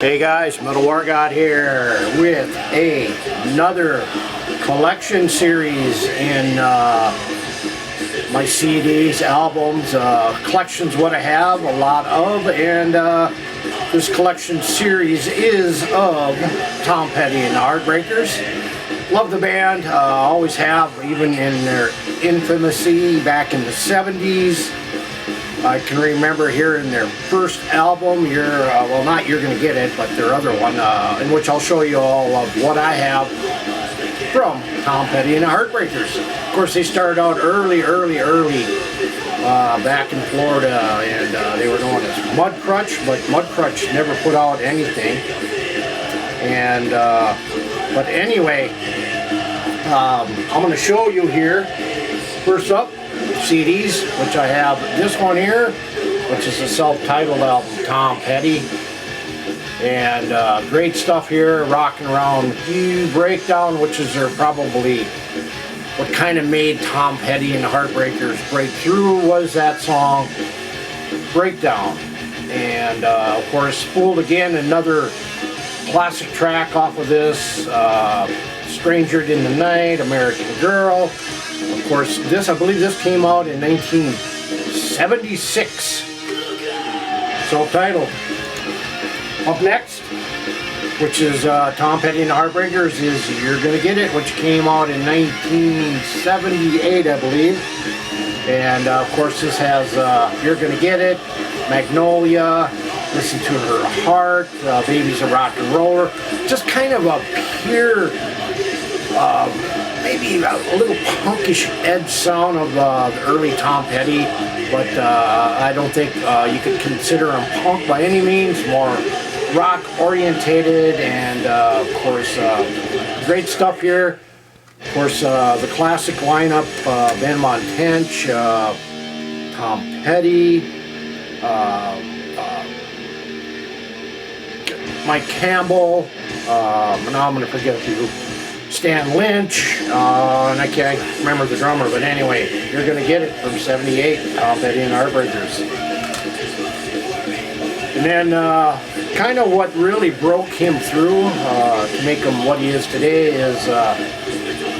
Hey guys, Metalwargod here with another collection series in my CDs, albums, collections what I have a lot of, and this collection series is of Tom Petty and the Heartbreakers. Love the band, always have, even in their infamousy back in the 70s. I can remember hearing their first album, well, not You're Gonna Get It, but their other one, in which I'll show you all of what I have from Tom Petty and the Heartbreakers. Of course, they started out early back in Florida, and they were known as Mudcrutch, but Mudcrutch never put out anything. And but anyway, I'm going to show you here. First up, CDs, which I have this one here, which is a self-titled album, Tom Petty, and great stuff here. Rocking Around You, Breakdown, which is probably what kind of made Tom Petty and the Heartbreakers break through, was that song Breakdown. And of course, Fooled Again, another classic track off of this. Stranger in the Night, American Girl. Of course, this, I believe this came out in 1976. Self-titled. Up next, which is Tom Petty and the Heartbreakers, is You're Gonna Get It, which came out in 1978, I believe. And of course, this has You're Gonna Get It, Magnolia, Listen to Her Heart, Baby's a Rock and Roller. Just kind of a pure, maybe a little punkish edge sound of the early Tom Petty, but I don't think you could consider him punk by any means. More rock orientated, and of course, great stuff here. Of course, the classic lineup: Ben Montench, Tom Petty, Mike Campbell. Now I'm going to forget a few. Stan Lynch, and I can't remember the drummer, but anyway, You're Gonna Get It from '78, Tom Petty and Heartbreakers. And then, kind of what really broke him through to make him what he is today is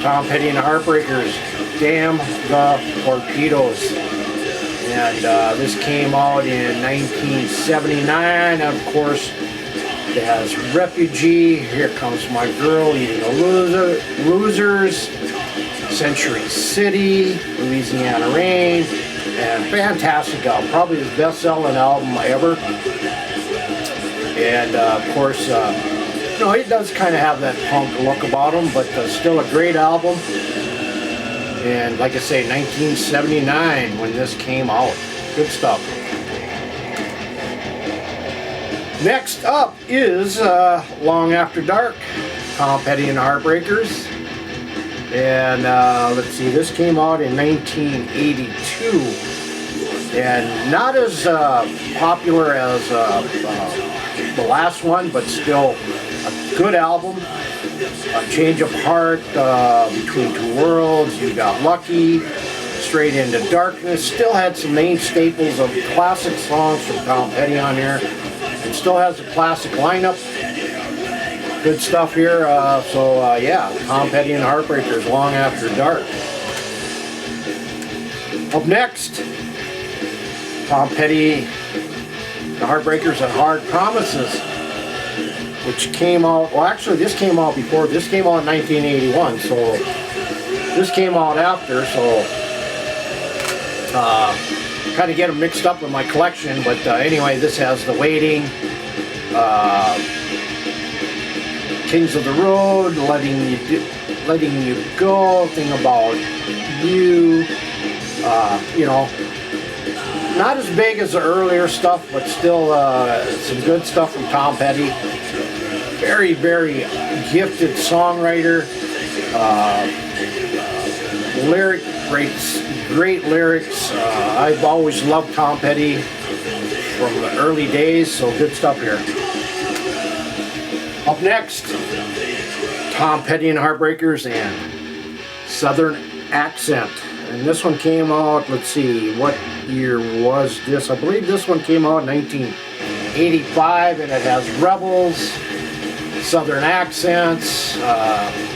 Tom Petty and the Heartbreakers, Damn the Torpedoes. And this came out in 1979, and of course, it has Refugee, Here Comes My Girl, Eating a Losers, Century City, Louisiana Rain, and fantastic album, probably his best-selling album ever. And of course, it does kind of have that punk look about him, but still a great album. And like I say, 1979 when this came out. Good stuff. Next up is Long After Dark, Tom Petty and the Heartbreakers. And let's see, this came out in 1982. And not as popular as the last one, but still a good album. A Change of Heart, Between Two Worlds, You Got Lucky, Straight Into Darkness. Still had some main staples of classic songs from Tom Petty on here. It still has a classic lineup. Good stuff here. Yeah, Tom Petty and the Heartbreakers, Long After Dark. Up next, Tom Petty, the Heartbreakers and Hard Promises, which came out, well actually this came out before, this came out in 1981, so this came out after, so kind of get them mixed up with my collection, but anyway, this has The Waiting, Kings of the Road, Letting You Go, Thing About You, not as big as the earlier stuff, but still some good stuff from Tom Petty. Very, very gifted songwriter, great lyrics. I've always loved Tom Petty from the early days, so good stuff here. Up next, Tom Petty and Heartbreakers and Southern Accent. And this one came out, let's see, what year was this? I believe this one came out in '85, and it has Rebels, Southern Accents,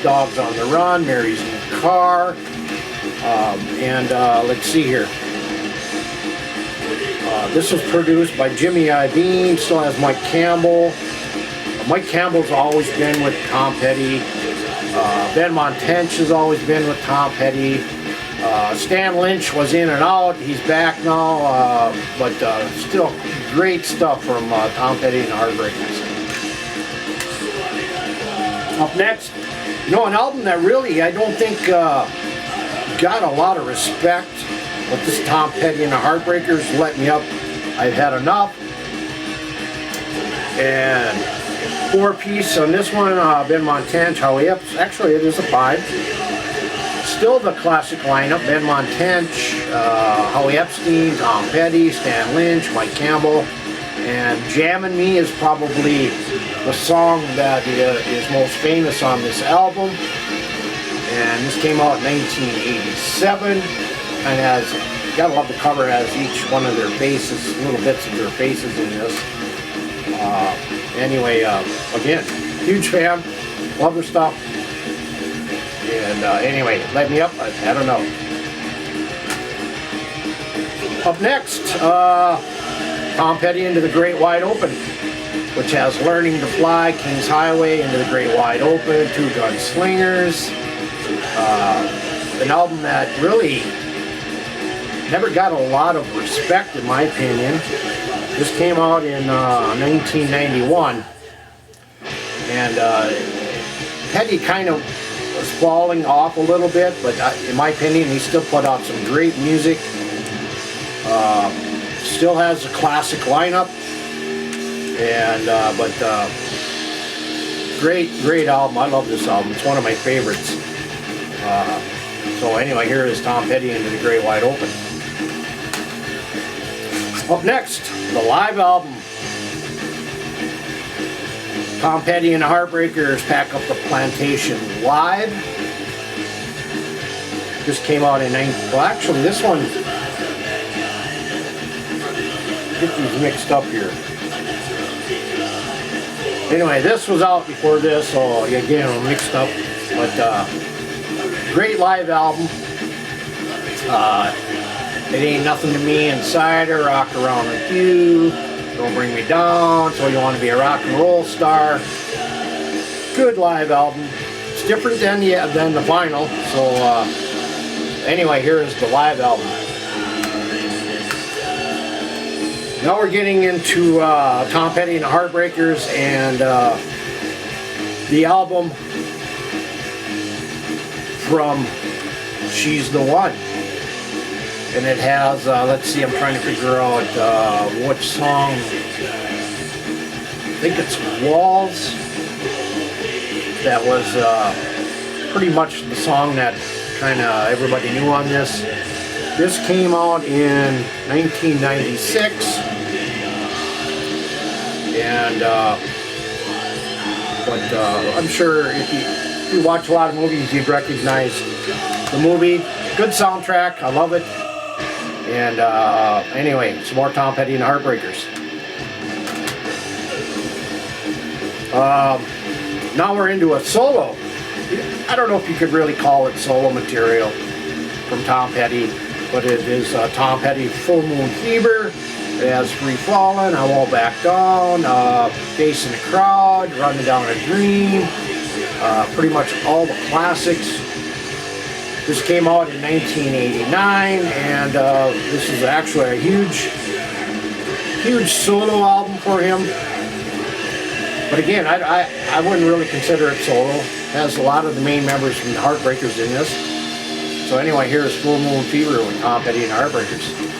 Dogs on the Run, Mary's New Car, and let's see here. This was produced by Jimmy Iovine, still has Mike Campbell. Mike Campbell's always been with Tom Petty. Ben Montench has always been with Tom Petty. Stan Lynch was in and out. He's back now, but still great stuff from Tom Petty and the Heartbreakers. Up next, an album that really I don't think got a lot of respect, but this Tom Petty and the Heartbreakers, Let Me Up, I've Had Enough. And 4-piece on this one, Ben Montench, Howie Epps. Actually, it is a 5. Still the classic lineup: Ben Montench, Howie Epstein, Tom Petty, Stan Lynch, Mike Campbell. And Jammin' Me is probably the song that is most famous on this album. And this came out in 1987. And has, gotta love the cover, has each one of their faces, little bits of their faces in this. Anyway, again, huge fan, love their stuff. And anyway, Let Me Up, I've Had Enough. Up next, Tom Petty, Into the Great Wide Open, which has Learning to Fly, King's Highway, Into the Great Wide Open, Two Gun Slingers. An album that really never got a lot of respect, in my opinion. This came out in 1991, and Petty kind of was falling off a little bit, but in my opinion, he still put out some great music. Still has a classic lineup, and great album. I love this album. It's one of my favorites. So anyway, here is Tom Petty, Into the Great Wide Open. Up next, the live album. Tom Petty and the Heartbreakers, Pack Up the Plantation Live. This came out in well, actually, this one, get these mixed up here. Anyway, this was out before this, so again, I'm mixed up. But great live album. It Ain't Nothing to Me, Insider, Rock Around With You, Don't Bring Me Down, So You Want to Be a Rock and Roll Star. Good live album. It's different than the vinyl. So anyway, here is the live album. Now we're getting into Tom Petty and the Heartbreakers, and the album from She's the One. And it has, let's see, I'm trying to figure out which song. I think it's Walls. That was pretty much the song that kind of everybody knew on this. This came out in 1996. And, I'm sure if you watch a lot of movies, you'd recognize the movie. Good soundtrack, I love it. And anyway, some more Tom Petty and the Heartbreakers. Now we're into a solo. I don't know if you could really call it solo material from Tom Petty, but it is Tom Petty, Full Moon Fever. It has Free Fallin', I Won't Back Down, Facing the Crowd, Running Down a Dream, pretty much all the classics. This came out in 1989, and this is actually a huge solo album for him. But again, I wouldn't really consider it solo. It has a lot of the main members from the Heartbreakers in this. So anyway, here is Full Moon Fever with Tom Petty and the Heartbreakers.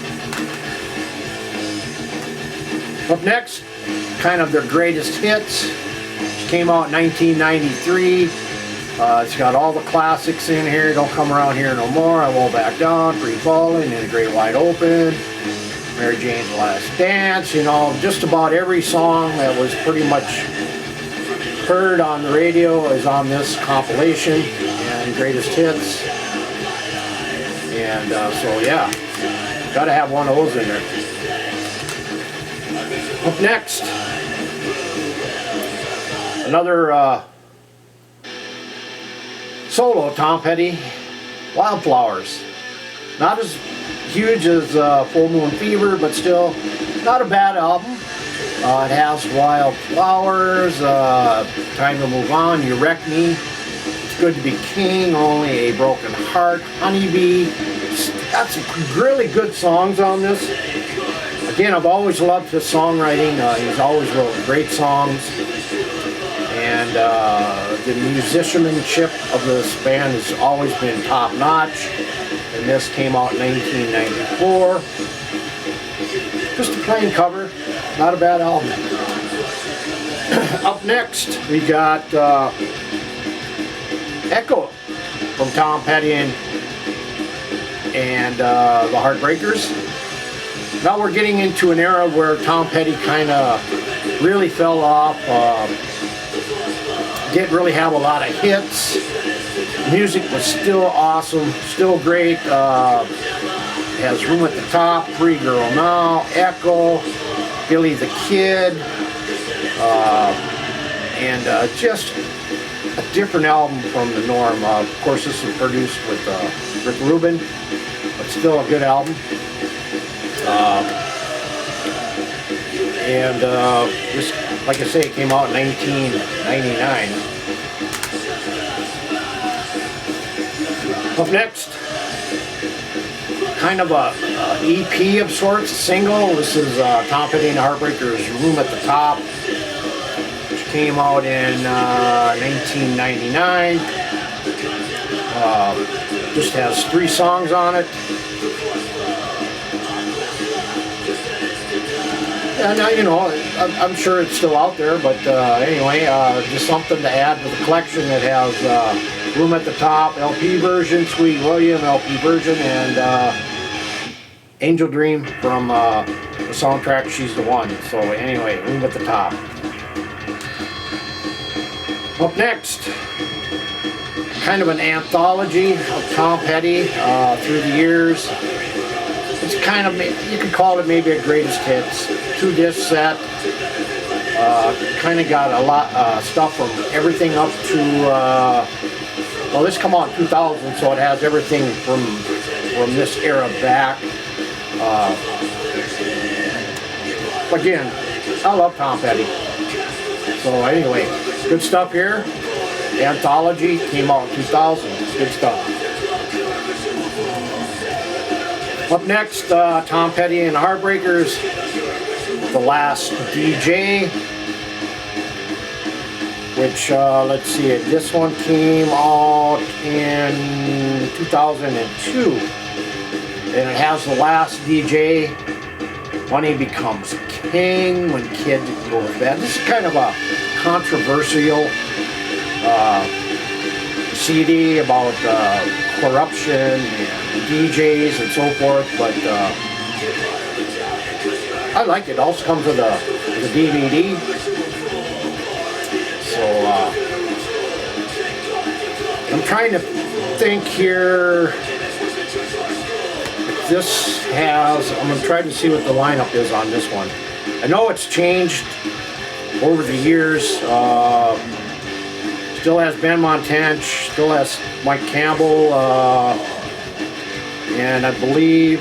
Up next, kind of their greatest hits. It came out in 1993. It's got all the classics in here. Don't Come Around Here No More, I Won't Back Down, Free Fallin', In the Great Wide Open, Mary Jane's Last Dance. Just about every song that was pretty much heard on the radio is on this compilation, and greatest hits. And so yeah, gotta have one of those in there. Up next, another solo Tom Petty, Wildflowers. Not as huge as Full Moon Fever, but still not a bad album. It has Wildflowers, Time to Move On, You Wreck Me, It's Good to Be King, Only a Broken Heart, Honeybee. It's got some really good songs on this. Again, I've always loved his songwriting. He's always wrote great songs. And the musicianship of this band has always been top notch. And this came out in 1994. Just a plain cover, not a bad album. Up next, we got Echo from Tom Petty and the Heartbreakers. Now we're getting into an era where Tom Petty kind of really fell off. Didn't really have a lot of hits. Music was still awesome, still great. Has Room at the Top, Free Girl Now, Echo, Billy the Kid, and just a different album from the norm. Of course, this was produced with Rick Rubin, but still a good album. This, like I say, it came out in 1999. Up next, kind of a EP of sorts, a single. This is Tom Petty and the Heartbreakers' Room at the Top, which came out in 1999. Just has 3 songs on it. And you know, I'm sure it's still out there, but anyway, just something to add to the collection. It has Room at the Top, LP version, Sweet William, LP version, and Angel Dream from the soundtrack She's the One. So anyway, Room at the Top. Up next, kind of an anthology of Tom Petty through the years. It's kind of, you could call it maybe a greatest hits. 2-disc set. Kind of got a lot stuff from everything up to, well, this come out in 2000, so it has everything from this era back. Again, I love Tom Petty. So anyway, good stuff here. Anthology came out in 2000. Good stuff. Up next, Tom Petty and the Heartbreakers, The Last DJ, which, let's see, this one came out in 2002, and it has The Last DJ, Money Becomes King, When Kids Go to Bed. This is kind of a controversial CD about corruption and DJs and so forth, but I like it. It also comes with a DVD. So I'm trying to think here. This has, I'm going to try to see what the lineup is on this one. I know it's changed over the years. Still has Ben Montanch, still has Mike Campbell, and I believe,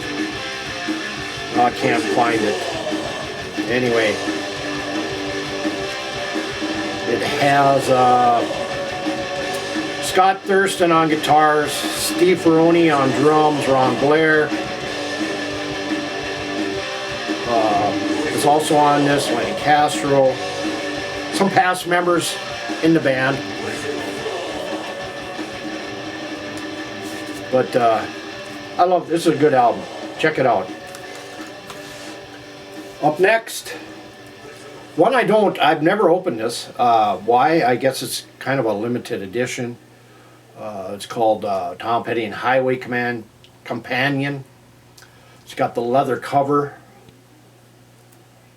I can't find it. Anyway, it has Scott Thurston on guitars, Steve Ferroni on drums, Ron Blair is also on this, Lenny Castro, some past members in the band. But I love, this is a good album. Check it out. Up next, one I've never opened this. Why? I guess it's kind of a limited edition. It's called Tom Petty and Highway Companion. It's got the leather cover.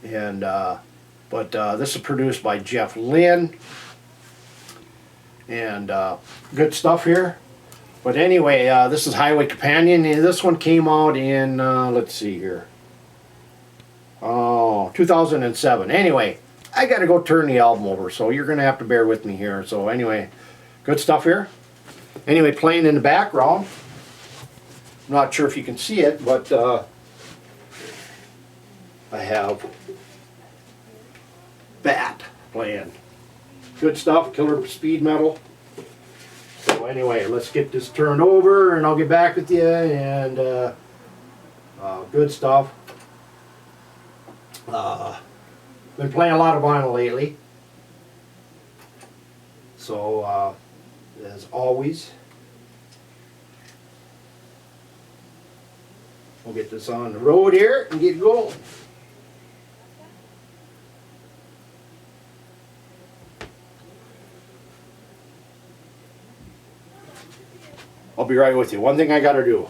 And but this is produced by Jeff Lynne. And good stuff here. But anyway, this is Highway Companion, and this one came out in, let's see here. Oh, no, 2007. Anyway, I got to go turn the album over, so you're going to have to bear with me here. So anyway, good stuff here. Anyway, playing in the background, I'm not sure if you can see it, but I have Bat playing. Good stuff, killer speed metal. So anyway, let's get this turned over and I'll get back with you, and good stuff. Been playing a lot of vinyl lately. So as always, we'll get this on the road here and get going. I'll be right with you. One thing I gotta do.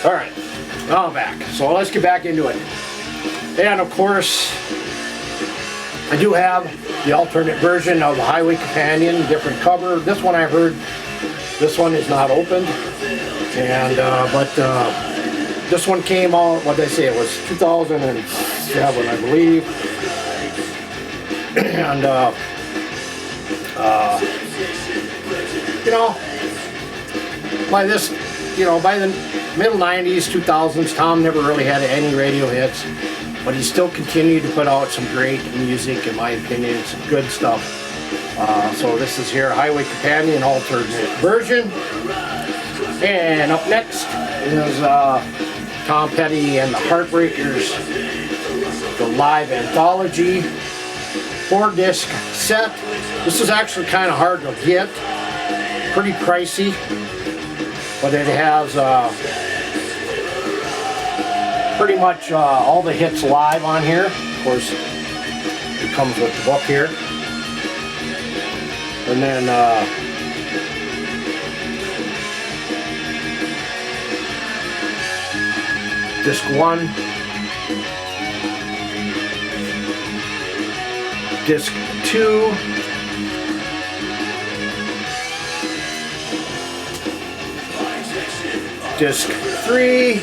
Alright, now I'm back. So let's get back into it. And of course, I do have the alternate version of Highway Companion, different cover. This one I've heard, this one is not opened. And, this one came out, what did I say, it was 2007, I believe. And, you know, by this, you know, by the middle 90s, 2000s, Tom never really had any radio hits, but he still continued to put out some great music, in my opinion, some good stuff. So this is here, Highway Companion alternate version. And up next is Tom Petty and the Heartbreakers, the live anthology 4-disc set. This is actually kind of hard to get, pretty pricey, but it has pretty much all the hits live on here. Of course, it comes with the book here. And then disc 1, disc 2, disc 3,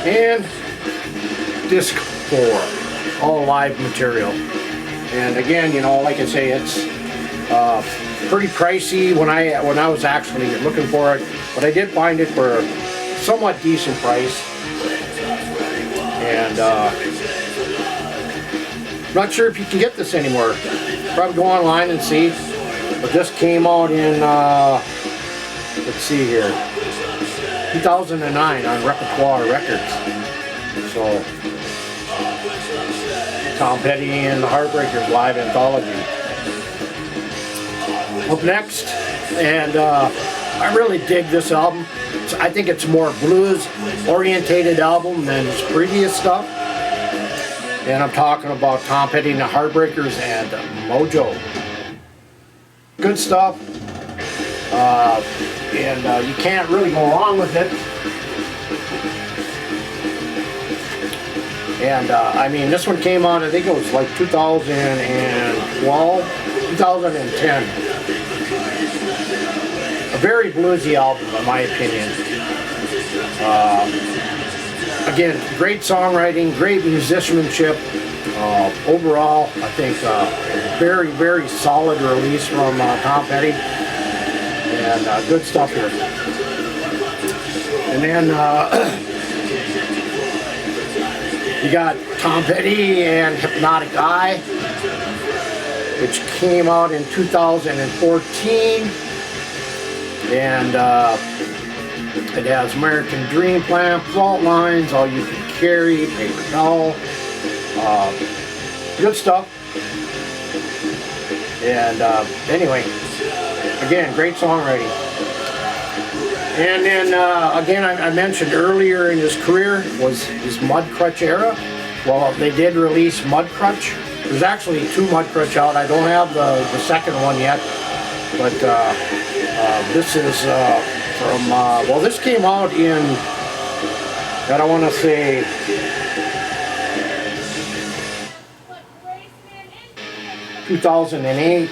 and disc 4, all live material. And again, you know, like I say, it's pretty pricey when I was actually looking for it, but I did find it for a somewhat decent price. And not sure if you can get this anymore. Probably go online and see. But this came out in let's see here, 2009 on Repertoire Records. So Tom Petty and the Heartbreakers live anthology. Up next, and I really dig this album. I think it's a more blues orientated album than his previous stuff. And I'm talking about Tom Petty and the Heartbreakers and Mojo. Good stuff. And you can't really go wrong with it. And I mean, this one came out, I think it was like 2012, 2010. A very bluesy album, in my opinion. Again, great songwriting, great musicianship. Overall, I think very, very solid release from Tom Petty. And good stuff here. And then you got Tom Petty and Hypnotic Eye, which came out in 2014. And it has American Dream Plan, Fault Lines, All You Can Carry, Paper Doll. Good stuff. And anyway, again, great songwriting. And then again, I mentioned earlier in his career was his Mudcrutch era. Well, they did release Mudcrutch. There's actually 2 Mudcrutch out. I don't have the second one yet. but this is from, well, this came out in, I don't want to say, (2008).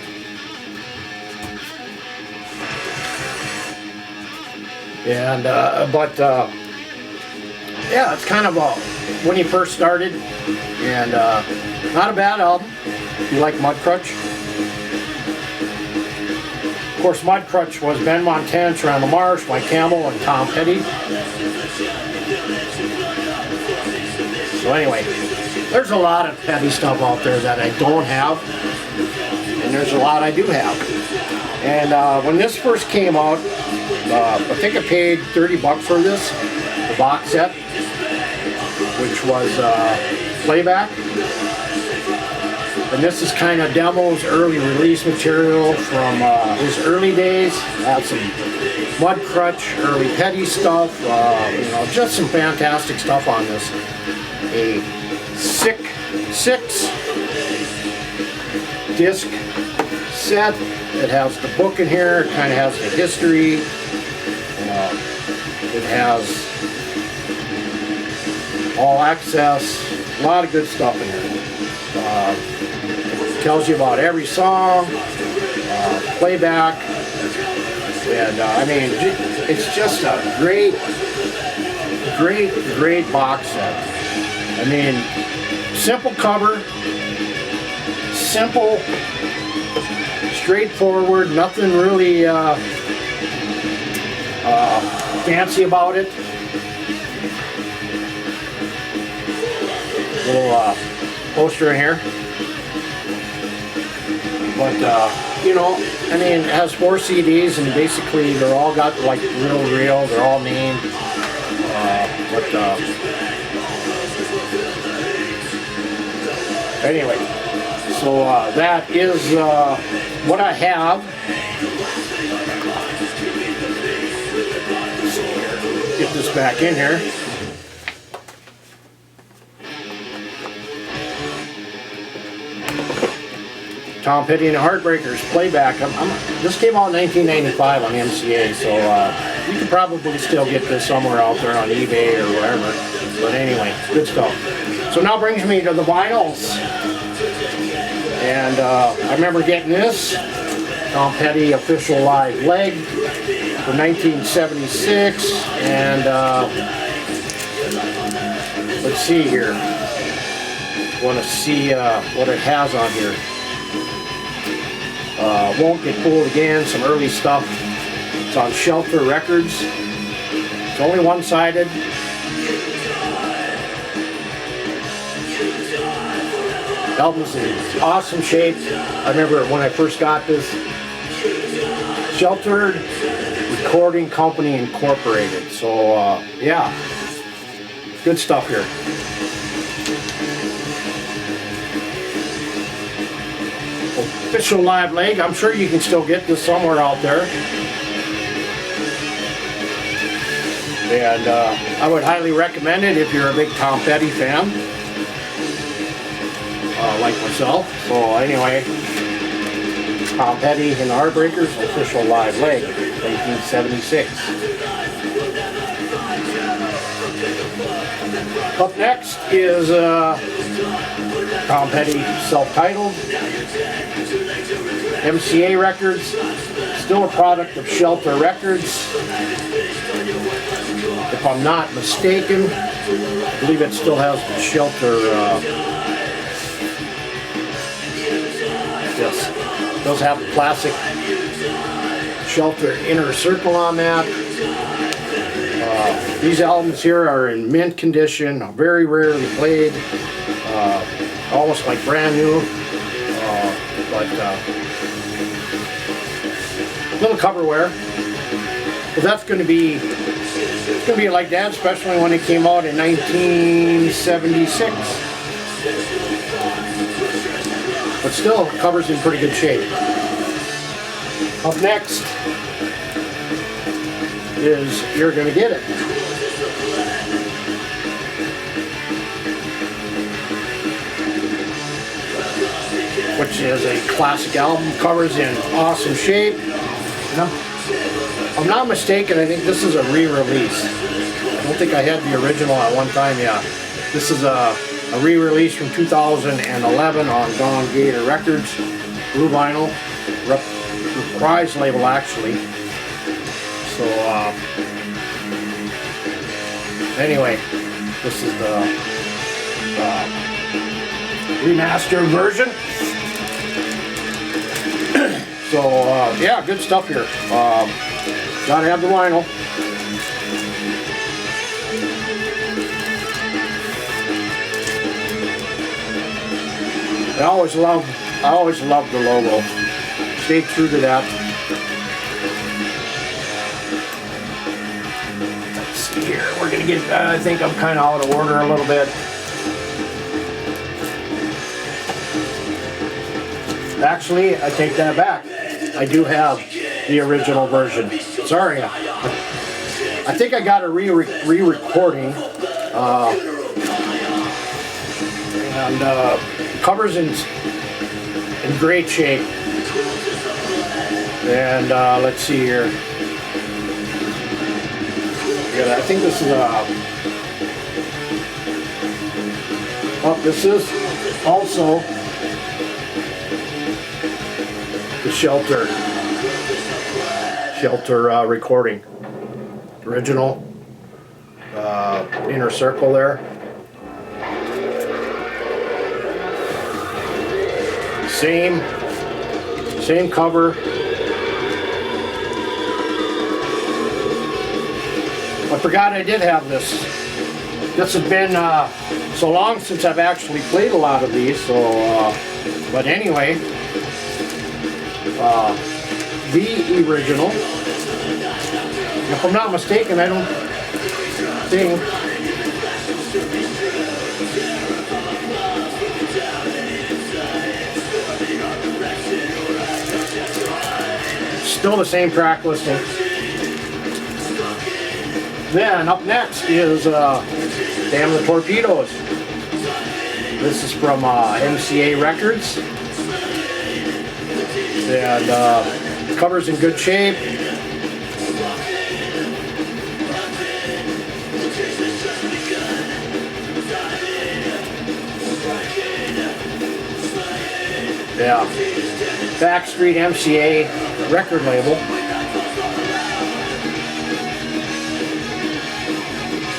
And yeah, it's kind of when he first started, and not a bad album if you like Mudcrutch. Of course, Mudcrutch was Ben Montana, Randall Marsh, Mike Campbell, and Tom Petty. So anyway, there's a lot of Petty stuff out there that I don't have, and there's a lot I do have. And when this first came out, I think I paid $30 for this, the box set, which was playback. And this is kind of demos, early release material from his early days. Had some Mudcrutch, early Petty stuff, you know, just some fantastic stuff on this. A 6-disc set. It has the book in here, it kind of has the history. It has all access, a lot of good stuff in here. It tells you about every song, playback, and I mean, it's just a great box set. I mean, simple cover, simple, straightforward, nothing really fancy about it. Little poster in here. But, you know, I mean, it has 4 CDs, and basically they're all got like little reel, they're all named. Anyway, so that is what I have. Get this back in here. Tom Petty and the Heartbreakers playback. This came out in 1995 on MCA, so you can probably still get this somewhere out there on eBay or wherever. But anyway, good stuff. So now brings me to the vinyls. And I remember getting this, Tom Petty Official Live Leg from 1976. And let's see here. Want to see what it has on here. Won't Get Fooled Again, some early stuff. It's on Shelter Records. It's only one-sided. The album's in awesome shape. I remember when I first got this. Shelter Recording Company Incorporated. So, yeah. Good stuff here. Official Live Leg. I'm sure you can still get this somewhere out there. And I would highly recommend it if you're a big Tom Petty fan, like myself. So anyway, Tom Petty and the Heartbreakers Official Live Leg, 1976. Up next is Tom Petty, self-titled, MCA Records, still a product of Shelter Records, if I'm not mistaken. I believe it still has the Shelter, yes, it does have the classic Shelter inner circle on that. These albums here are in mint condition, very rarely played, almost like brand new, but little cover wear. But that's going to be, it's going to be like that, especially when it came out in 1976. But still, the cover's in pretty good shape. Up next is You're Gonna Get It. Which which is a classic album. Cover's in awesome shape. If I'm not mistaken, I think this is a re-release. I don't think I had the original at one time. Yeah, this is a re-release from 2011 on Gone Gator Records, blue vinyl, reprise label actually. So anyway, this is the remastered version. So yeah, good stuff here. Gotta have the vinyl. I always loved the logo. Stayed true to that. Let's see here. We're gonna get. I think I'm kind of out of order a little bit. Actually, I take that back. I do have the original version. Sorry. I think I got a re-recording. And cover's in great shape. And let's see here. Yeah, I think this is this is also the Shelter recording. Original inner circle there. Same cover. I forgot I did have this. This has been so long since I've actually played a lot of these. So, but anyway, the original. If I'm not mistaken, I don't think. Still the same track listing. Then up next is Damn the Torpedoes. This is from MCA Records. And cover's in good shape. Yeah, Backstreet MCA record label.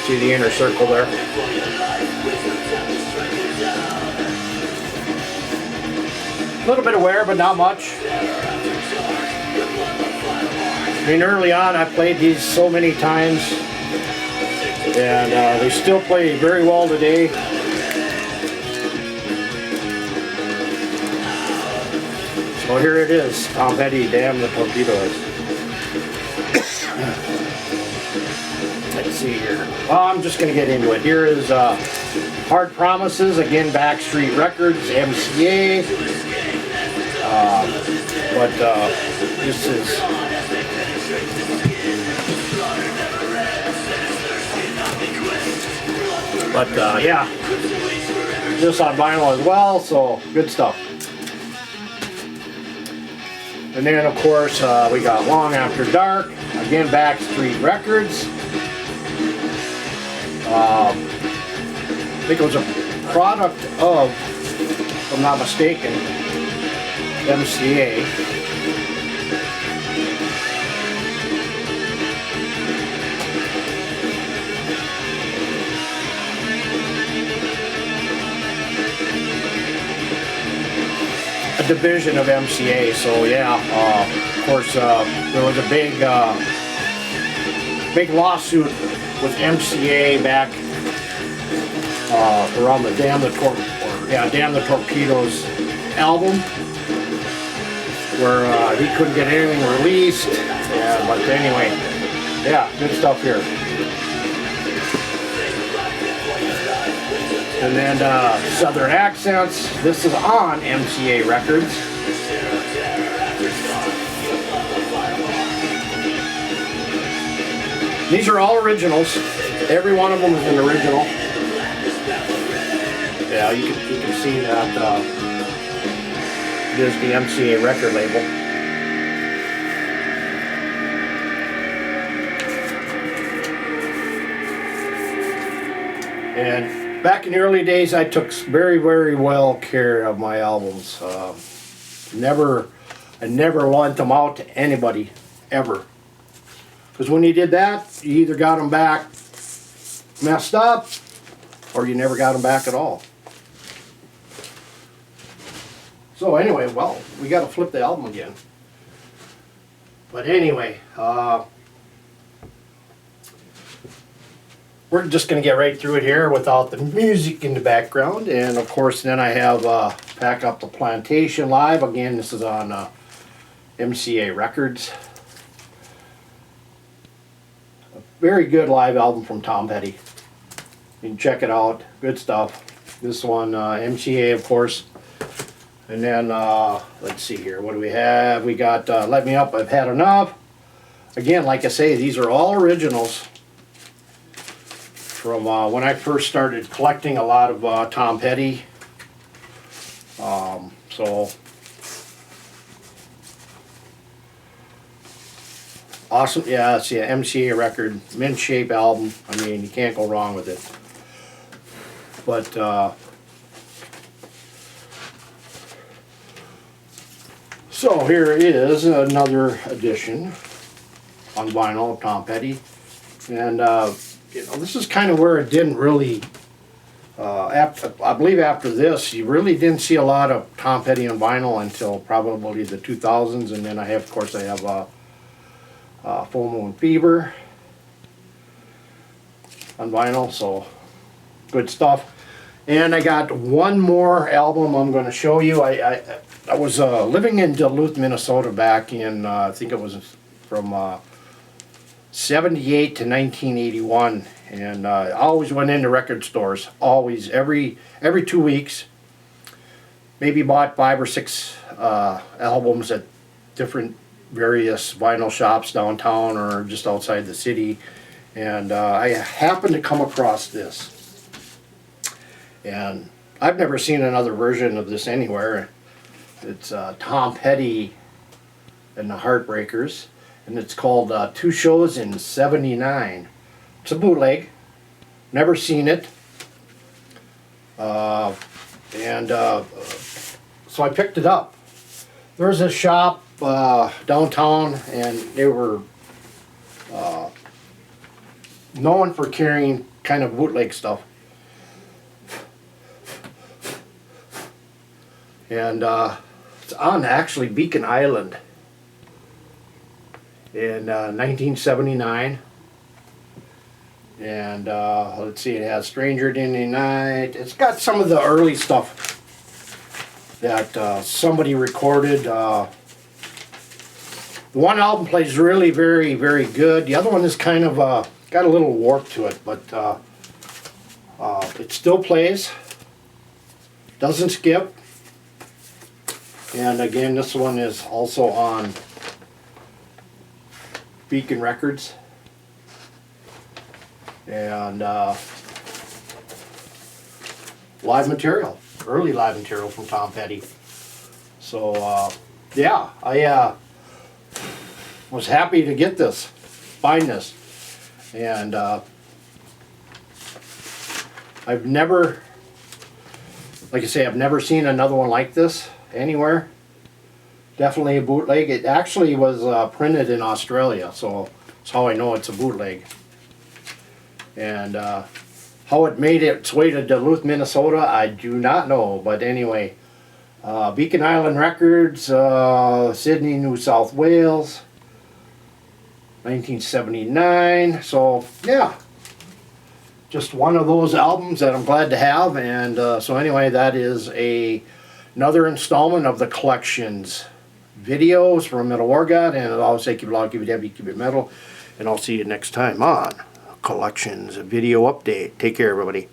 See the inner circle there. A little bit of wear, but not much. I mean, early on I played these so many times, and they still play very well today. So here it is, Tom Petty, Damn the Torpedoes. Let's see here. Well, I'm just going to get into it. Here is Hard Promises, again, Backstreet Records, MCA. This is... yeah, this on vinyl as well, so good stuff. And then, of course, we got Long After Dark, again, Backstreet Records. I think it was a product of, if I'm not mistaken, MCA. A division of MCA, so yeah, of course, there was a big lawsuit with MCA back around the Damn the Torpedoes album, where he couldn't get anything released. Yeah, but anyway, yeah, good stuff here. And then Southern Accents. This is on MCA Records. These are all originals. Every one of them is an original. Yeah, you can see that It is the MCA record label. And back in the early days, I took very, very well care of my albums. I never lent them out to anybody, ever. Because when you did that, you either got them back messed up, or you never got them back at all. So anyway, well, we got to flip the album again. But anyway, we're just going to get right through it here without the music in the background. And of course, then I have Pack Up the Plantation Live. Again, this is on MCA Records. A very good live album from Tom Petty. You can check it out. Good stuff. This one, MCA, of course. And then, let's see here. What do we have? We got Let Me Up, I've Had Enough. Again, like I say, these are all originals from when I first started collecting a lot of Tom Petty. So awesome. Yeah, it's the MCA record, mint shape album. I mean, you can't go wrong with it. But so here is another edition on vinyl of Tom Petty. And you know, this is kind of where it didn't really, I believe after this, you really didn't see a lot of Tom Petty on vinyl until probably the 2000s. And then I have, of course, I have Full Moon Fever on vinyl, so good stuff. And I got one more album I'm going to show you. I was living in Duluth, Minnesota back in, I think it was from 78 to 1981. And I always went into record stores, always, every 2 weeks. Maybe bought 5 or 6 albums at different various vinyl shops downtown or just outside the city. And I happened to come across this. And I've never seen another version of this anywhere. It's Tom Petty and the Heartbreakers, and it's called Two Shows in 79. It's a bootleg. Never seen it. So I picked it up. There's a shop downtown, and they were known for carrying kind of bootleg stuff. And it's on actually Beacon Island in 1979. And let's see, it has Stranger in the Night. It's got some of the early stuff that somebody recorded. One album plays really very, very good. The other one is kind of got a little warp to it, but it still plays. Doesn't skip. And again, this one is also on Beacon Records. And live material, early live material from Tom Petty. So yeah, I was happy to get this, find this. And I've never, like I say, I've never seen another one like this anywhere. Definitely a bootleg. It actually was printed in Australia, so that's how I know it's a bootleg. And how it made its way to Duluth, Minnesota, I do not know. But anyway, Beacon Island Records, Sydney, New South Wales, 1979. So yeah, just one of those albums that I'm glad to have. And so anyway, that is another installment of the collections videos from Metalwargod. And I'll always say keep it loud, keep it heavy, keep it metal. And I'll see you next time on Collections Video Update. Take care, everybody.